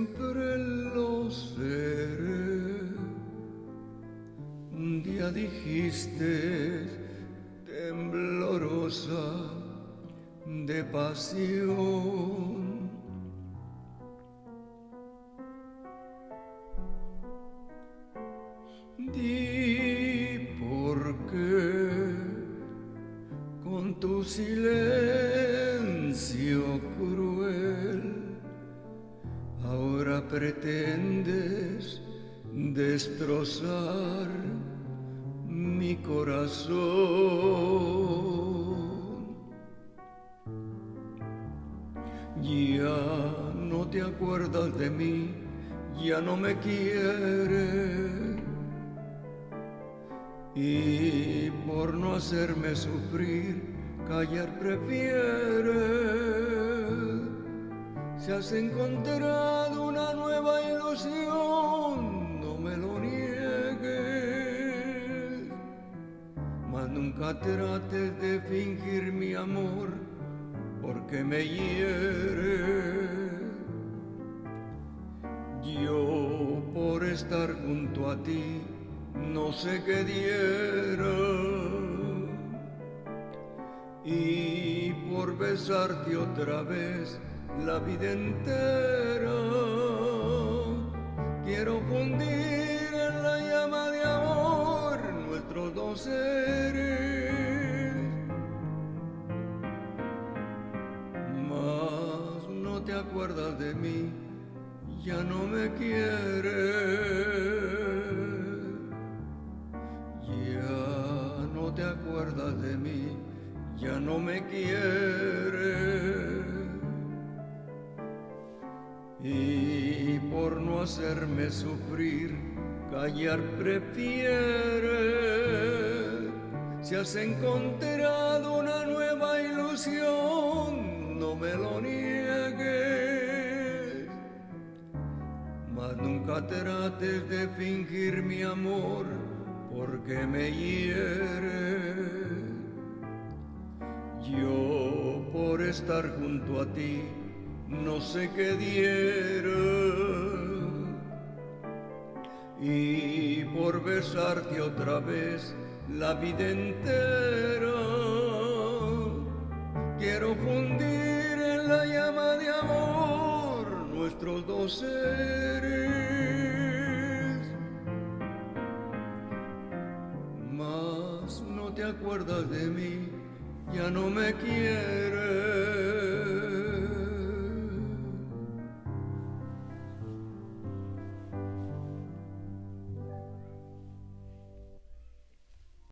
siempre lo seré. Un día dijiste, temblorosa de pasión, di por qué con tu silencio cruel ahora pretendes destrozar mi corazón. Ya no te acuerdas de mí, ya no me quieres, y por no hacerme sufrir, callar prefieres. Si has encontrado una nueva ilusión, no me lo niegues, mas nunca trates de fingir mi amor, porque me hiere. Yo por estar junto a ti no sé qué diera, y por besarte otra vez la vida entera quiero fundir en la llama de amor nuestros dos seres. Mas no te acuerdas de mí, ya no me quieres. Ya no te acuerdas de mí, ya no me quieres. Y por no hacerme sufrir, callar prefieres. Si has encontrado una nueva ilusión, no me lo niegues, mas nunca trates de fingir mi amor, porque me hiere. Yo por estar junto a ti no sé qué diera, y por besarte otra vez la vida entera quiero fundir en la llama de amor nuestros dos seres. Mas no te acuerdas de mí, ya no me quieres.